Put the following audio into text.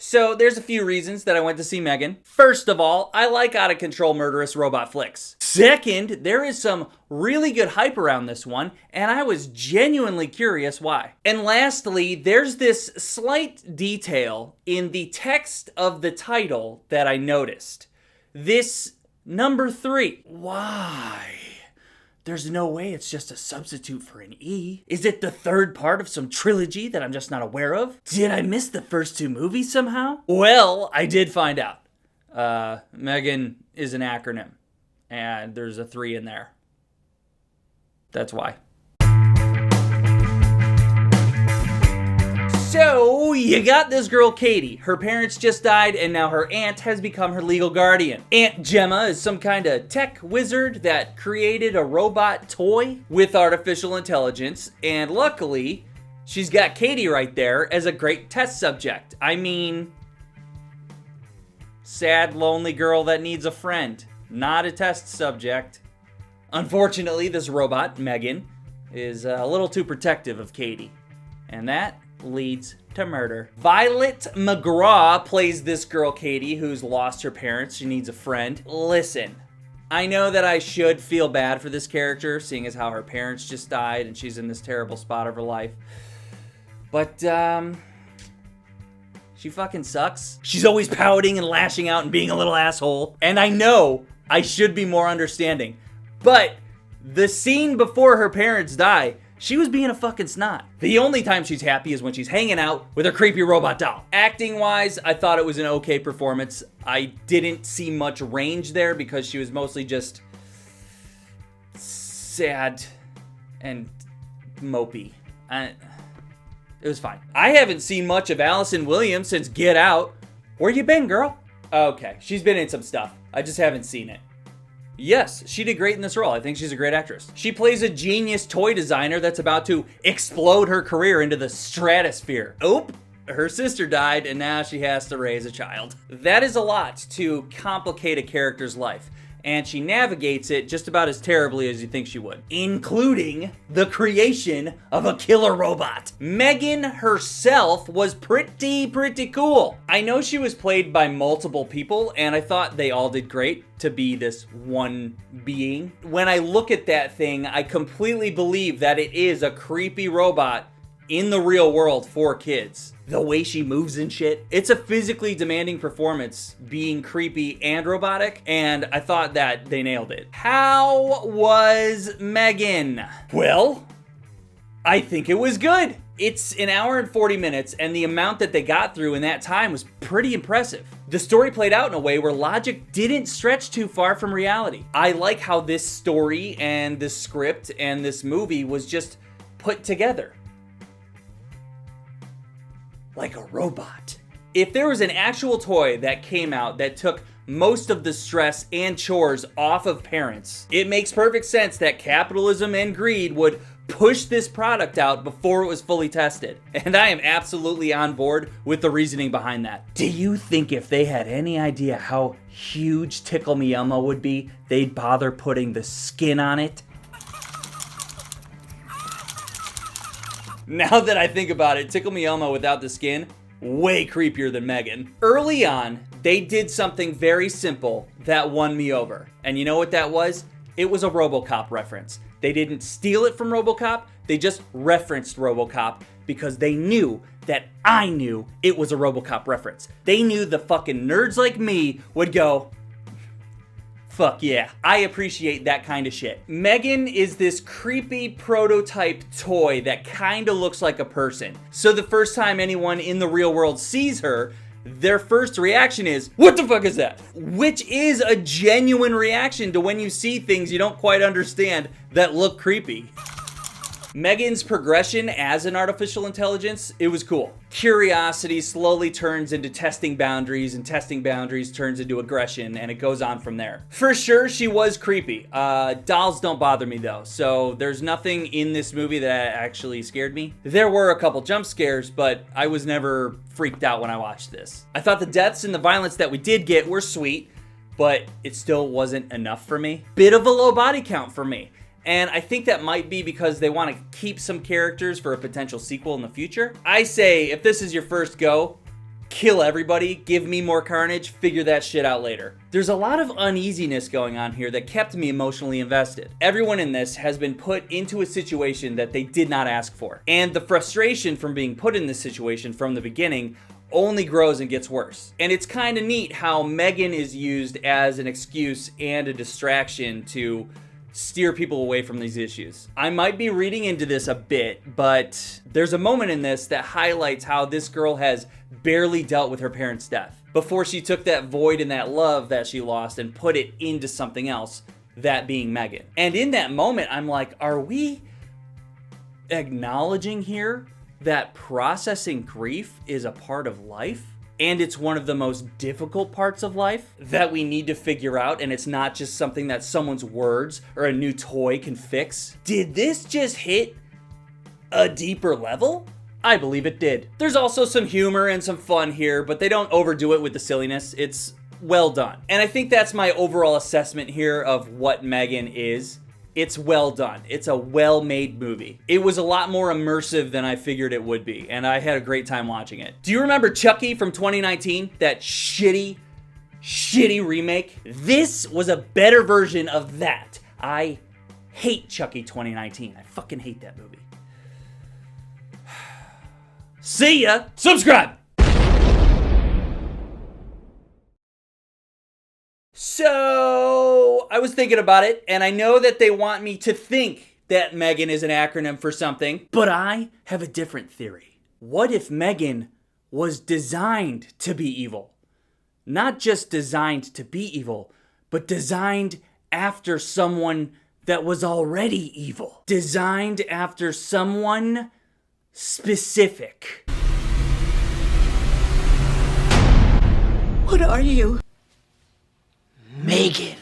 So there's a few reasons that I went to see Megan. First of all, I like out-of-control murderous robot flicks. Second, there is some really good hype around this one, and I was genuinely curious why. And lastly, there's this slight detail in the text of the title that I noticed. This number 3. Why? There's no way it's just a substitute for an E. Is it the third part of some trilogy that I'm just not aware of? Did I miss the first 2 movies somehow? Well, I did find out. Megan is an acronym, and there's a 3 in there. That's why. So, you got this girl, Katie. Her parents just died, and now her aunt has become her legal guardian. Aunt Gemma is some kind of tech wizard that created a robot toy with artificial intelligence, and luckily, she's got Katie right there as a great test subject. I mean, sad, lonely girl that needs a friend, not a test subject. Unfortunately, this robot, Megan, is a little too protective of Katie, and that leads to murder. Violet McGraw plays this girl, Katie, who's lost her parents. She needs a friend. Listen, I know that I should feel bad for this character, seeing as how her parents just died and she's in this terrible spot of her life. But, she fucking sucks. She's always pouting and lashing out and being a little asshole. And I know I should be more understanding. But the scene before her parents die, she was being a fucking snot. The only time she's happy is when she's hanging out with her creepy robot doll. Acting-wise, I thought it was an okay performance. I didn't see much range there because she was mostly just sad and mopey. It was fine. I haven't seen much of Allison Williams since Get Out. Where you been, girl? Okay, she's been in some stuff. I just haven't seen it. Yes, she did great in this role. I think she's a great actress. She plays a genius toy designer that's about to explode her career into the stratosphere. Oop, her sister died and now she has to raise a child. That is a lot to complicate a character's life, and she navigates it just about as terribly as you think she would, including the creation of a killer robot. Megan herself was pretty cool. I know she was played by multiple people, and I thought they all did great to be this one being. When I look at that thing, I completely believe that it is a creepy robot in the real world for kids. The way she moves and shit. It's a physically demanding performance, being creepy and robotic, and I thought that they nailed it. How was Megan? Well, I think it was good. It's an hour and 40 minutes, and the amount that they got through in that time was pretty impressive. The story played out in a way where logic didn't stretch too far from reality. I like how this story and this script and this movie was just put together like a robot. If there was an actual toy that came out that took most of the stress and chores off of parents, it makes perfect sense that capitalism and greed would push this product out before it was fully tested. And I am absolutely on board with the reasoning behind that. Do you think if they had any idea how huge Tickle Me Elmo would be, they'd bother putting the skin on it? Now that I think about it, Tickle Me Elmo without the skin, way creepier than Megan. Early on, they did something very simple that won me over. And you know what that was? It was a RoboCop reference. They didn't steal it from RoboCop, they just referenced RoboCop because they knew that I knew it was a RoboCop reference. They knew the fucking nerds like me would go, fuck yeah. I appreciate that kind of shit. Megan is this creepy prototype toy that kind of looks like a person. So the first time anyone in the real world sees her, their first reaction is, what the fuck is that? Which is a genuine reaction to when you see things you don't quite understand that look creepy. Megan's progression as an artificial intelligence, it was cool. Curiosity slowly turns into testing boundaries, and testing boundaries turns into aggression, and it goes on from there. For sure, she was creepy. Dolls don't bother me though, so there's nothing in this movie that actually scared me. There were a couple jump scares, but I was never freaked out when I watched this. I thought the deaths and the violence that we did get were sweet, but it still wasn't enough for me. Bit of a low body count for me. And I think that might be because they want to keep some characters for a potential sequel in the future. I say, if this is your first go, kill everybody, give me more carnage, figure that shit out later. There's a lot of uneasiness going on here that kept me emotionally invested. Everyone in this has been put into a situation that they did not ask for. And the frustration from being put in this situation from the beginning only grows and gets worse. And it's kind of neat how Megan is used as an excuse and a distraction to steer people away from these issues. I might be reading into this a bit, but there's a moment in this that highlights how this girl has barely dealt with her parents' death before she took that void and that love that she lost and put it into something else, that being Megan. And in that moment, I'm like, are we acknowledging here that processing grief is a part of life? And it's one of the most difficult parts of life that we need to figure out, and it's not just something that someone's words or a new toy can fix. Did this just hit a deeper level? I believe it did. There's also some humor and some fun here, but they don't overdo it with the silliness. It's well done. And I think that's my overall assessment here of what Megan is. It's well done. It's a well-made movie. It was a lot more immersive than I figured it would be, and I had a great time watching it. Do you remember Chucky from 2019? That shitty remake? This was a better version of that. I hate Chucky 2019. I fucking hate that movie. See ya! Subscribe! So, I was thinking about it, and I know that they want me to think that Megan is an acronym for something, but I have a different theory. What if Megan was designed to be evil? Not just designed to be evil, but designed after someone that was already evil. Designed after someone specific. What are you? Megan.